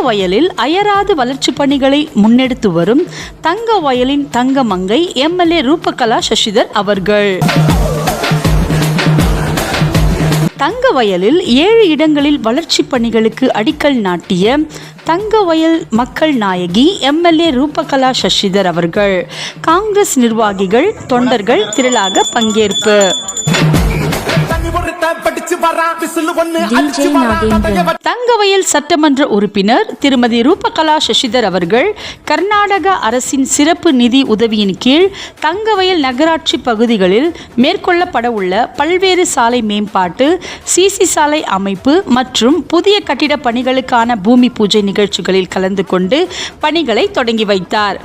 வயலில் அயராது வளர்ச்சி பணிகளை முன்னெடுத்து வரும் தங்க வயலின் தங்கமங்கை எம்எல்ஏ ரூபகலா சசிதர் அவர்கள். தங்க வயலில் 7 இடங்களில் வளர்ச்சி பணிகளுக்கு அடிக்கல் நாட்டிய தங்க வயல் மக்கள் நாயகி எம்எல்ஏ ரூபகலா சசிதர் அவர்கள். காங்கிரஸ் நிர்வாகிகள் தொண்டர்கள் திரளாக பங்கேற்பு. தங்கவயல் சட்டமன்ற உறுப்பினர் திருமதி ரூபகலா சசிதர் அவர்கள் கர்நாடக அரசின் சிறப்பு நிதி உதவியின் கீழ் தங்கவயல் நகராட்சி பகுதிகளில் மேற்கொள்ளப்பட உள்ள பல்வேறு சாலை மேம்பாட்டு, சிசி சாலை அமைப்பு மற்றும் புதிய கட்டிட பணிகளுக்கான பூமி பூஜை நிகழ்ச்சிகளில் கலந்து கொண்டு பணிகளை தொடங்கி வைத்தார்.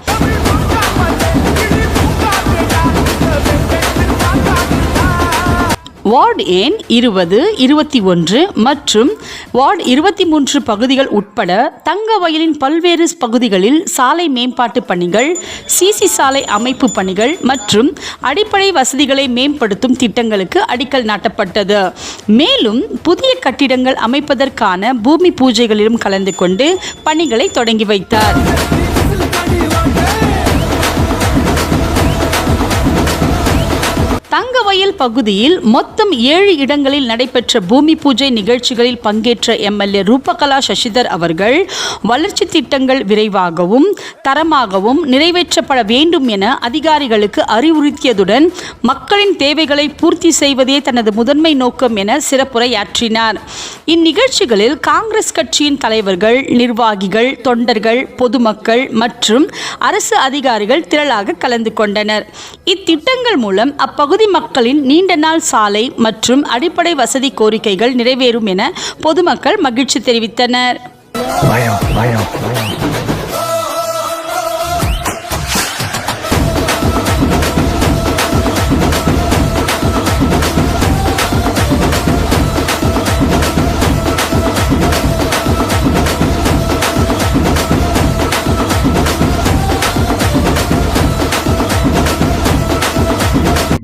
வார்டு எண் 20, 21 மற்றும் வார்டு 23 பகுதிகள் உட்பட தங்க வயலின் பல்வேறு பகுதிகளில் சாலை மேம்பாட்டு பணிகள், சிசி சாலை அமைப்பு பணிகள் மற்றும் அடிப்படை வசதிகளை மேம்படுத்தும் திட்டங்களுக்கு அடிக்கல் நாட்டப்பட்டது. மேலும் புதிய கட்டிடங்கள் அமைப்பதற்கான பூமி பூஜைகளிலும் கலந்து கொண்டு பணிகளை தொடங்கி வைத்தார். தங்கவயல் பகுதியில் மொத்தம் 7 இடங்களில் நடைபெற்ற பூமி பூஜை நிகழ்ச்சிகளில் பங்கேற்ற எம்எல்ஏ ரூபகலா சசிதர் அவர்கள் வளர்ச்சி திட்டங்கள் விரைவாகவும் தரமாகவும் நிறைவேற்றப்பட வேண்டும் என அதிகாரிகளுக்கு அறிவுறுத்தியதுடன் மக்களின் தேவைகளை பூர்த்தி செய்வதே தனது முதன்மை நோக்கம் என சிறப்புரையாற்றினார். இந்நிகழ்ச்சிகளில் காங்கிரஸ் கட்சியின் தலைவர்கள், நிர்வாகிகள், தொண்டர்கள், பொதுமக்கள் மற்றும் அரசு அதிகாரிகள் திரளாக கலந்து கொண்டனர். இத்திட்டங்கள் மூலம் அப்பகுதி மக்களின் நீண்ட நாள் சாலை மற்றும் அடிப்படை வசதி கோரிக்கைகள் நிறைவேறும் என பொதுமக்கள் மகிழ்ச்சி தெரிவித்தனர்.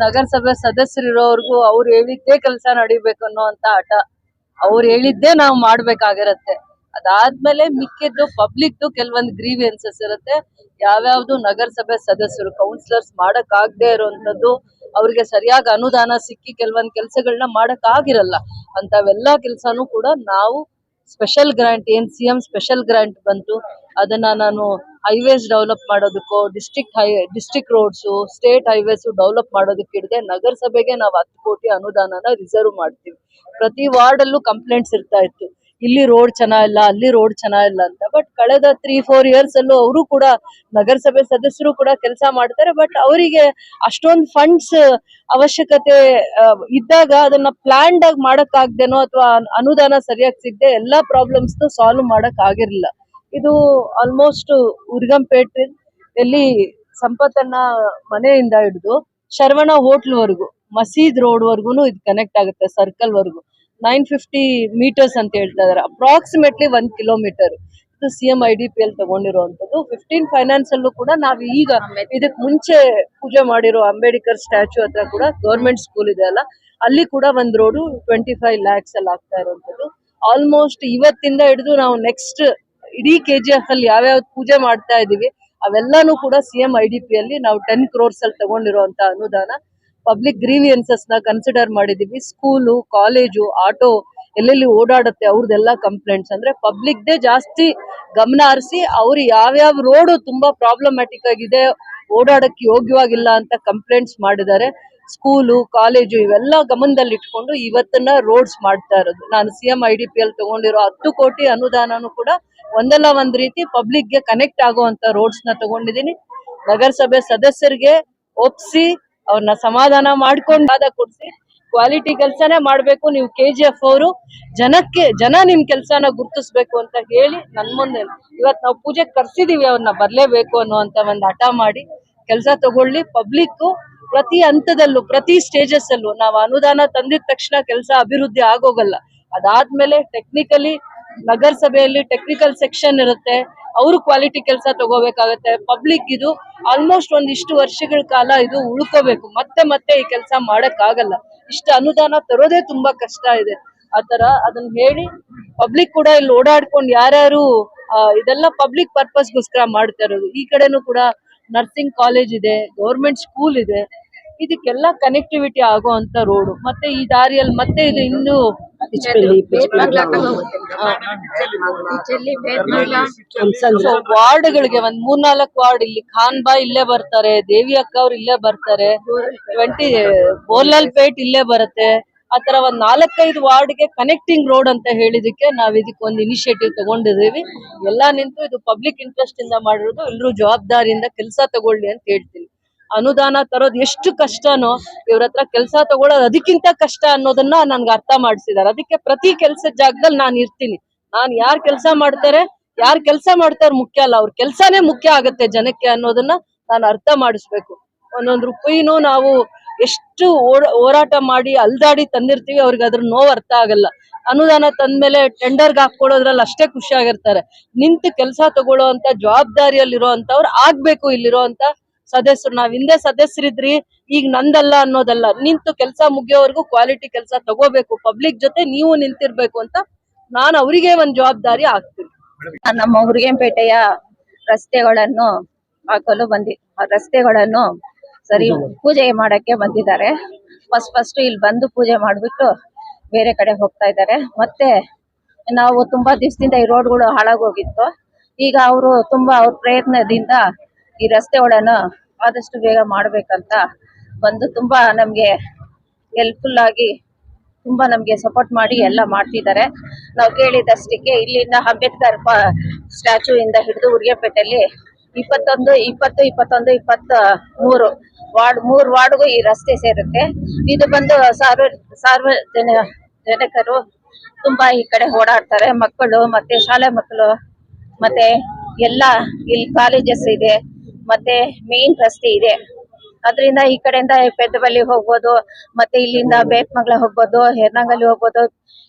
ನಗರಸಭೆ ಸದಸ್ಯರಿರೋರ್ಗು ಅವ್ರು ಹೇಳಿದ್ದೇ ಕೆಲಸ ನಡಿಬೇಕು ಅನ್ನೋಂತ ಹಠ. ಅವ್ರು ಹೇಳಿದ್ದೇ ನಾವು ಮಾಡ್ಬೇಕಾಗಿರತ್ತೆ. ಅದಾದ್ಮೇಲೆ ಮಿಕ್ಕಿದ್ದು ಪಬ್ಲಿಕ್ದು ಕೆಲವೊಂದು ಗ್ರೀವಿಯನ್ಸಸ್ ಇರುತ್ತೆ. ಯಾವ್ಯಾವ್ದು ನಗರಸಭೆ ಸದಸ್ಯರು ಕೌನ್ಸಿಲರ್ಸ್ ಮಾಡಕ್ ಆಗದೆ ಇರುವಂತದ್ದು, ಅವ್ರಿಗೆ ಸರಿಯಾಗಿ ಅನುದಾನ ಸಿಕ್ಕಿ ಕೆಲವೊಂದು ಕೆಲಸಗಳನ್ನ ಮಾಡಕ್ ಆಗಿರಲ್ಲ. ಅಂತವೆಲ್ಲಾ ಕೆಲಸನೂ ಕೂಡ ನಾವು ಸ್ಪೆಷಲ್ ಗ್ರಾಂಟ್, ಏನ್ ಸಿಎಂ ಸ್ಪೆಷಲ್ ಗ್ರಾಂಟ್ ಬಂತು ಅದನ್ನ ನಾನು ಹೈವೇಸ್ ಡೆವಲಪ್ ಮಾಡೋದಕ್ಕೋ, district roads, state highways develop ಮಾಡೋದಕ್ಕೆ ಹಿಡಿದೆ ನಗರಸಭೆಗೆ ನಾವು 10 ಕೋಟಿ ಅನುದಾನನ ರಿಸರ್ವ್ ಮಾಡ್ತೀವಿ. ಪ್ರತಿ ವಾರ್ಡ್ ಅಲ್ಲೂ ಕಂಪ್ಲೇಂಟ್ಸ್ ಇರ್ತಾ ಇತ್ತು, ಇಲ್ಲಿ ರೋಡ್ ಚೆನ್ನಾಗಿಲ್ಲ, ಅಲ್ಲಿ ರೋಡ್ ಚೆನ್ನಾಗಿಲ್ಲ ಅಂತ. ಬಟ್ ಕಳೆದ 3-4 ಇಯರ್ಸ್ ಅಲ್ಲೂ ಅವರು ಕೂಡ ನಗರಸಭೆ ಸದಸ್ಯರು ಕೂಡ ಕೆಲಸ ಮಾಡ್ತಾರೆ. ಬಟ್ ಅವರಿಗೆ ಅಷ್ಟೊಂದು ಫಂಡ್ಸ್ ಅವಶ್ಯಕತೆ ಇದ್ದಾಗ ಅದನ್ನ ಪ್ಲಾನ್ಡ್ ಆಗಿ ಮಾಡಕ್ ಆಗ್ದೇನೋ ಅಥವಾ ಅನುದಾನ ಸರಿಯಾಗಿ ಸಿಗದೆ ಎಲ್ಲಾ ಪ್ರಾಬ್ಲಮ್ಸ್ ಸಾಲ್ವ್ ಮಾಡಕ್ ಆಗಿರ್ಲಿಲ್ಲ. ಇದು ಆಲ್ಮೋಸ್ಟ್ ಉರ್ಗಂಪೇಟೆ ಎಲ್ಲಿ ಸಂಪತ್ತಣ್ಣ ಮನೆಯಿಂದ ಹಿಡಿದು ಶರವಣ ಹೋಟ್ಲ್ ವರೆಗೂ, ಮಸೀದ್ ರೋಡ್ ವರ್ಗುನು ಇದು ಕನೆಕ್ಟ್ ಆಗುತ್ತೆ. ಸರ್ಕಲ್ ವರ್ಗು 950 ಮೀಟರ್ಸ್ ಅಂತ ಹೇಳ್ತಾ ಇದಾರೆ. Approximately 1 kilometre. ಇದು ಸಿಎಂ IDPL ತಗೊಂಡಿರುವಂತದ್ದು. 15 ಫೈನಾನ್ಸ್ ಅಲ್ಲೂ ಕೂಡ ನಾವು ಈಗ ಇದಕ್ ಮುಂಚೆ ಪೂಜೆ ಮಾಡಿರೋ ಅಂಬೇಡ್ಕರ್ ಸ್ಟ್ಯಾಚ್ಯೂ ಹತ್ರ ಕೂಡ ಗವರ್ಮೆಂಟ್ ಸ್ಕೂಲ್ ಇದೆ ಅಲ್ಲ, ಅಲ್ಲಿ ಕೂಡ ಒಂದ್ ರೋಡು 25 lakhs ಅಲ್ಲಿ ಆಗ್ತಾ ಇರುವಂತದ್ದು. ಆಲ್ಮೋಸ್ಟ್ ಇವತ್ತಿಂದ ಹಿಡಿದು ನಾವು ನೆಕ್ಸ್ಟ್ ಇಡೀ KGF ಅಲ್ಲಿ ಯಾವ್ಯಾವ ಪೂಜೆ ಮಾಡ್ತಾ ಇದೀವಿ ಅವೆಲ್ಲಾನು ಕೂಡ ಸಿಎಂ IDPL ನಾವು 10 crores ಅಲ್ಲಿ ತಗೊಂಡಿರುವಂತ ಅನುದಾನ. ಪಬ್ಲಿಕ್ ಗ್ರೀವಿಯನ್ಸಸ್ ನ ಕನ್ಸಿಡರ್ ಮಾಡಿದೀವಿ. ಸ್ಕೂಲು, ಕಾಲೇಜು, ಆಟೋ ಎಲ್ಲೆಲ್ಲಿ ಓಡಾಡುತ್ತೆ ಅವ್ರದೆಲ್ಲ ಕಂಪ್ಲೇಂಟ್ಸ್ ಅಂದ್ರೆ ಪಬ್ಲಿಕ್ ದೇ ಜಾಸ್ತಿ ಗಮನ ಹರಿಸಿ ಅವ್ರು ಯಾವ್ಯಾವ ರೋಡ್ ತುಂಬಾ ಪ್ರಾಬ್ಲಮ್ಯಾಟಿಕ್ ಆಗಿದೆ, ಓಡಾಡಕ್ಕೆ ಯೋಗ್ಯವಾಗಿಲ್ಲ ಅಂತ ಕಂಪ್ಲೇಂಟ್ಸ್ ಮಾಡಿದ್ದಾರೆ. ಸ್ಕೂಲು, ಕಾಲೇಜು ಇವೆಲ್ಲ ಗಮನದಲ್ಲಿ ಇಟ್ಕೊಂಡು ಇವತ್ತನ್ನ ರೋಡ್ಸ್ ಮಾಡ್ತಾ ಇರೋದು. ನಾನು ಸಿಎಂ IDPL ತಗೊಂಡಿರೋ 10 ಕೋಟಿ ಅನುದಾನನು ಕೂಡ ಒಂದಲ್ಲ ಒಂದ್ ರೀತಿ ಪಬ್ಲಿಕ್ ಗೆ ಕನೆಕ್ಟ್ ಆಗುವಂತ ರೋಡ್ಸ್ ನ ತಗೊಂಡಿದೀನಿ. ನಗರಸಭೆ ಸದಸ್ಯರಿಗೆ ಒಪ್ಸಿ ಅವ್ರನ್ನ ಸಮಾಧಾನ ಮಾಡ್ಕೊಂಡು ವಾದ ಕೊಡ್ಸಿ ಕ್ವಾಲಿಟಿ ಕೆಲಸನೇ ಮಾಡ್ಬೇಕು. ನೀವು KGF ಅವರು ಜನ ನಿಮ್ ಕೆಲ್ಸನ ಗುರ್ತಿಸ್ಬೇಕು ಅಂತ ಹೇಳಿ ನನ್ ಮುಂದೆ ಇವತ್ ನಾವು ಪೂಜೆಗೆ ಕರ್ಸಿದೀವಿ. ಅವ್ರನ್ನ ಬರ್ಲೇಬೇಕು ಅನ್ನುವಂತ ಒಂದ್ ಹಠ ಮಾಡಿ ಕೆಲಸ ತಗೊಳ್ಳಿ. ಪಬ್ಲಿಕ್ ಪ್ರತಿ ಹಂತದಲ್ಲೂ, ಪ್ರತಿ ಸ್ಟೇಜಸ್ ಅಲ್ಲೂ ನಾವು ಅನುದಾನ ತಂದಿದ ತಕ್ಷಣ ಕೆಲಸ ಅಭಿವೃದ್ಧಿ ಆಗೋಗಲ್ಲ. ಅದಾದ್ಮೇಲೆ ಟೆಕ್ನಿಕಲಿ ನಗರಸಭೆಯಲ್ಲಿ ಟೆಕ್ನಿಕಲ್ ಸೆಕ್ಷನ್ ಇರುತ್ತೆ, ಅವರು ಕ್ವಾಲಿಟಿ ಕೆಲಸ ತಗೋಬೇಕಾಗತ್ತೆ. ಪಬ್ಲಿಕ್ ಇದು ಆಲ್ಮೋಸ್ಟ್ ಒಂದಿಷ್ಟು ವರ್ಷಗಳ ಕಾಲ ಇದು ಉಳ್ಕೋಬೇಕು. ಮತ್ತೆ ಈ ಕೆಲಸ ಮಾಡಕ್ ಆಗಲ್ಲ. ಇಷ್ಟು ಅನುದಾನ ತರೋದೇ ತುಂಬಾ ಕಷ್ಟ ಇದೆ. ಆತರ ಅದನ್ನ ಹೇಳಿ ಪಬ್ಲಿಕ್ ಕೂಡ ಇಲ್ಲಿ ಓಡಾಡ್ಕೊಂಡು ಯಾರ್ಯಾರು ಇದೆಲ್ಲ ಪಬ್ಲಿಕ್ ಪರ್ಪಸ್ಗೋಸ್ಕರ ಮಾಡ್ತಾ ಇರೋದು. ಈ ಕಡೆನೂ ಕೂಡ ನರ್ಸಿಂಗ್ ಕಾಲೇಜ್ ಇದೆ, ಗೌರ್ಮೆಂಟ್ ಸ್ಕೂಲ್ ಇದೆ, ಇದಕ್ಕೆಲ್ಲ ಕನೆಕ್ಟಿವಿಟಿ ಆಗುವಂತ ರೋಡು. ಮತ್ತೆ ಈ ದಾರಿಯಲ್ಲಿ ಮತ್ತೆ ಇದು ಇನ್ನು ವಾರ್ಡ್ಗಳಿಗೆ ಒಂದ್ 3-4 ವಾರ್ಡ್, ಇಲ್ಲಿ ಖಾನ್ ಬಾಯ್ ಇಲ್ಲೇ ಬರ್ತಾರೆ, ದೇವಿ ಅಕ್ಕ ಅವ್ರು ಇಲ್ಲೇ ಬರ್ತಾರೆ, 20 ಬೋರ್ಲಾಲ್ ಪೇಟ್ ಇಲ್ಲೇ ಬರುತ್ತೆ. ಆತರ ಒಂದ್ 4-5 ವಾರ್ಡ್ಗೆ ಕನೆಕ್ಟಿಂಗ್ ರೋಡ್ ಅಂತ ಹೇಳಿದಕ್ಕೆ ನಾವ್ ಇದಕ್ಕೆ ಒಂದು ಇನಿಷಿಯೇಟಿವ್ ತಗೊಂಡಿದೀವಿ. ಎಲ್ಲಾ ನಿಂತು ಇದು ಪಬ್ಲಿಕ್ ಇಂಟ್ರೆಸ್ಟ್ ಇಂದ ಮಾಡಿರೋದು. ಎಲ್ರು ಜವಾಬ್ದಾರಿಯಿಂದ ಕೆಲಸ ತಗೊಳ್ಳಿ ಅಂತ ಹೇಳ್ತೀನಿ. ಅನುದಾನ ತರೋದು ಎಷ್ಟು ಕಷ್ಟನೋ ಇವ್ರ ಹತ್ರ ಕೆಲಸ ತಗೊಳ್ಳೋದು ಅದಕ್ಕಿಂತ ಕಷ್ಟ ಅನ್ನೋದನ್ನ ನನ್ಗೆ ಅರ್ಥ ಮಾಡಿಸಿದಾರೆ. ಅದಕ್ಕೆ ಪ್ರತಿ ಕೆಲ್ಸದ ಜಾಗದಲ್ಲಿ ನಾನು ಇರ್ತೀನಿ. ನಾನ್ ಯಾರ್ ಕೆಲಸ ಮಾಡ್ತಾರೆ ಮುಖ್ಯ ಅಲ್ಲ, ಅವ್ರ ಕೆಲ್ಸಾನೇ ಮುಖ್ಯ ಆಗತ್ತೆ ಜನಕ್ಕೆ ಅನ್ನೋದನ್ನ ನಾನು ಅರ್ಥ ಮಾಡಿಸ್ಬೇಕು. ಒಂದೊಂದ್ ರೂಪಾಯಿನೂ ನಾವು ಎಷ್ಟು ಹೋರಾಟ ಮಾಡಿ ಅಲ್ದಾಡಿ ತಂದಿರ್ತೀವಿ, ಅವ್ರಿಗೆ ಅದ್ರ ನೋವು ಅರ್ಥ ಆಗಲ್ಲ. ಅನುದಾನ ತಂದ್ಮೇಲೆ ಟೆಂಡರ್ಗೆ ಹಾಕೊಳ್ಳೋದ್ರಲ್ಲಿ ಅಷ್ಟೇ ಖುಷಿ ಆಗಿರ್ತಾರೆ. ನಿಂತು ಕೆಲಸ ತಗೊಳ್ಳೋ ಅಂತ ಜವಾಬ್ದಾರಿಯಲ್ಲಿರೋ ಅಂತವ್ರು ಆಗ್ಬೇಕು ಇಲ್ಲಿರೋ ಸದಸ್ಯರು. ನಾವ್ ಹಿಂದೆ ಸದಸ್ಯರಿದ್ರಿ, ಈಗ ನಂದಲ್ಲ ಅನ್ನೋದಲ್ಲ, ನಿಂತು ಕೆಲಸ ಮುಗಿಯೋವರೆಗೂ ಕ್ವಾಲಿಟಿ ಕೆಲಸ ತಗೋಬೇಕು, ಪಬ್ಲಿಕ್ ಜೊತೆ ನೀವು ನಿಂತಿರ್ಬೇಕು ಅಂತ ನಾನು ಅವರಿಗೆ ಒಂದ್ ಜವಾಬ್ದಾರಿ ಆಗ್ತೀನಿ. ನಮ್ಮ ಹುರಿಗೆಂಪೇಟೆಯ ರಸ್ತೆಗಳನ್ನು ಹಾಕಲು ರಸ್ತೆಗಳನ್ನು ಸರಿ ಪೂಜೆ ಮಾಡಕ್ಕೆ ಬಂದಿದ್ದಾರೆ. ಫಸ್ಟ್ ಇಲ್ಲಿ ಬಂದು ಪೂಜೆ ಮಾಡ್ಬಿಟ್ಟು ಬೇರೆ ಕಡೆ ಹೋಗ್ತಾ ಇದ್ದಾರೆ. ಮತ್ತೆ ನಾವು ತುಂಬಾ ದಿವಸದಿಂದ ಈ ರೋಡ್ಗಳು ಹಾಳಾಗೋಗಿತ್ತು. ಈಗ ಅವರು ಅವ್ರ ಪ್ರಯತ್ನದಿಂದ ಈ ರಸ್ತೆಗಳನ್ನು ಆದಷ್ಟು ಬೇಗ ಮಾಡ್ಬೇಕಂತ ಬಂದು ತುಂಬಾ ನಮ್ಗೆ ಹೆಲ್ಪ್ಫುಲ್ ಆಗಿ ತುಂಬಾ ನಮ್ಗೆ ಸಪೋರ್ಟ್ ಮಾಡಿ ಎಲ್ಲ ಮಾಡ್ತಿದ್ದಾರೆ. ನಾವು ಕೇಳಿದಷ್ಟಕ್ಕೆ ಇಲ್ಲಿಂದ ಅಂಬೇಡ್ಕರ್ ಸ್ಟ್ಯಾಚು ಇಂದ ಹಿಡಿದು ಹುರಿಗೆಪೇಟೆಯಲ್ಲಿ 23 ವಾರ್ಡ್ಗೂ ಈ ರಸ್ತೆ ಸೇರುತ್ತೆ. ಇದು ಬಂದು ಜನಕರು ತುಂಬಾ ಈ ಕಡೆ ಓಡಾಡ್ತಾರೆ. ಮಕ್ಕಳು ಮತ್ತೆ ಶಾಲೆ ಮಕ್ಕಳು ಮತ್ತೆ ಎಲ್ಲ ಇಲ್ಲಿ ಕಾಲೇಜಸ್ ಇದೆ, ಮತ್ತೆ ಮೇನ್ ರಸ್ತೆ ಇದೆ. ಅದರಿಂದ ಈ ಕಡೆಯಿಂದ ಪೆದ್ದಬಲ್ಲಿ ಹೋಗ್ಬೋದು, ಮತ್ತೆ ಇಲ್ಲಿಂದ ಬೇತ್ಮಂಗ್ಲ ಹೋಗ್ಬೋದು, ಹೆರ್ನಂಗಲ್ಲಿ ಹೋಗ್ಬೋದು,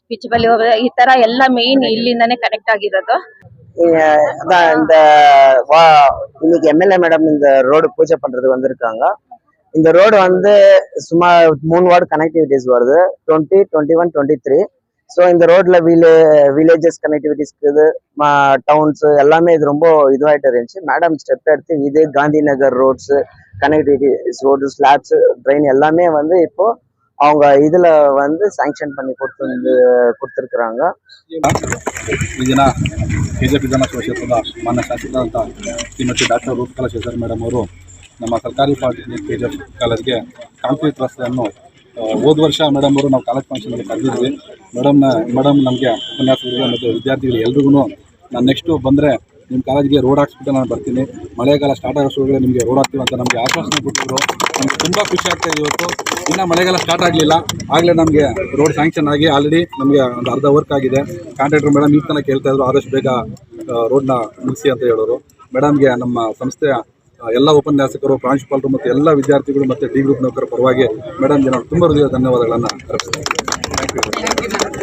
ಪಿಚ್ಚಬಲ್ಲಿ ಹೋಗ್ಬೋದು. ಈ ತರ ಎಲ್ಲ ಮೇನ್ ಇಲ್ಲಿಂದಾನೇ ಕನೆಕ್ಟ್ ಆಗಿರೋದು. இன்னைக்கு எம்எல்ஏ மேடம் இந்த ரோடு பூஜை பண்றது வந்திருக்காங்க. இந்த ரோடு வந்து சுமார் 3 வார்டு கனெக்டிவிட்டிஸ் வருது, 20, 21, 23. ஸோ இந்த ரோட்ல வில்லேஜஸ் கனெக்டிவிட்டிஸ் இருக்குது, டவுன்ஸ் எல்லாமே இது ரொம்ப இதுவாயிட்டு இருந்துச்சு. மேடம் ஸ்டெப் எடுத்து இது Gandhi Nagar roads, connectivities road, slabs, train எல்லாமே வந்து இப்போ அவங்க இதுல வந்து ಸ್ಯಾಂಕ್ಷನ್ பண்ணி கொடுத்துருக்குறாங்க. ಈ ದಿನ ಕೆಜೆಪಿ ವಿಧಾನಸಭಾ ಕ್ಷೇತ್ರದ ಮಾನ್ಯ ಶಾಸಕರಾದಂಥ ಶ್ರೀಮತಿ ಡಾಕ್ಟರ್ ರೂಪಕಲಾ ಶಶಿಧರ್ ಮೇಡಮ್ ಅವರು ನಮ್ಮ ಸರ್ಕಾರಿ ಪಾಲಿಟೆಕ್ನಿಕ್ ಕೆಜೆಪಿ ಕಾಲೇಜ್ಗೆ ಕಾಂಕ್ರೀಟ್ ರಸ್ತೆಯನ್ನು ಹೋದ ವರ್ಷ ಮೇಡಮ್ ಅವರು ನಾವು ಕಾಲೇಜ್ ಫಂಕ್ಷನ್ಗೆ ಕರೆದಿದ್ವಿ. ಮೇಡಮ್ ನಮಗೆ ಉಪನ್ಯಾಸಕರಿಗೆ ಮತ್ತು ವಿದ್ಯಾರ್ಥಿಗಳು ಎಲ್ರಿಗೂ ನಾನು ನೆಕ್ಸ್ಟು ಬಂದರೆ ನಿಮ್ಮ ಕಾಲೇಜಿಗೆ ರೋಡ್ ಹಾಕ್ಸ್ಬಿಟ್ಟು ನಾನು ಬರ್ತೀನಿ, ಮಳೆಗಾಲ ಸ್ಟಾರ್ಟ್ ಆಗೋಷ್ಟೊಳಗೆ ನಿಮಗೆ ರೋಡ್ ಹಾಕ್ತೀವಿ ಅಂತ ನಮಗೆ ಆಶ್ವಾಸನೆ ಕೊಟ್ಟಿದ್ರು. ನಮಗೆ ತುಂಬ ಖುಷಿ ಆಗ್ತಾಯಿದೆ. ಇವತ್ತು ಇನ್ನೂ ಮಳೆಗಾಲ ಸ್ಟಾರ್ಟ್ ಆಗಲಿಲ್ಲ, ಆಗಲೇ ನಮಗೆ ರೋಡ್ ಸ್ಯಾಂಕ್ಷನ್ ಆಗಿ ಆಲ್ರೆಡಿ ನಮಗೆ ಒಂದು ಅರ್ಧ ವರ್ಕ್ ಆಗಿದೆ. ಕಾಂಟ್ರಾಕ್ಟರ್ ಮೇಡಮ್ ಈಗ ತನಕ ಕೇಳ್ತಾ ಇದ್ರು ಆದಷ್ಟು ಬೇಗ ರೋಡ್ನ ಮುಗಿಸಿ ಅಂತ ಹೇಳೋರು. ಮೇಡಮ್ಗೆ ನಮ್ಮ ಸಂಸ್ಥೆಯ ಎಲ್ಲ ಉಪನ್ಯಾಸಕರು, ಪ್ರಾಂಶುಪಾಲರು ಮತ್ತು ಎಲ್ಲ ವಿದ್ಯಾರ್ಥಿಗಳು ಮತ್ತು ಡಿ ಗ್ರೂಪ್ ನೌಕರ ಪರವಾಗಿ ಮೇಡಮ್ಗೆ ನಾನು ತುಂಬ ಹೃದಯ ಧನ್ಯವಾದಗಳನ್ನು ಅರ್ಪಿಸ್ತೇನೆ.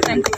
Thank you.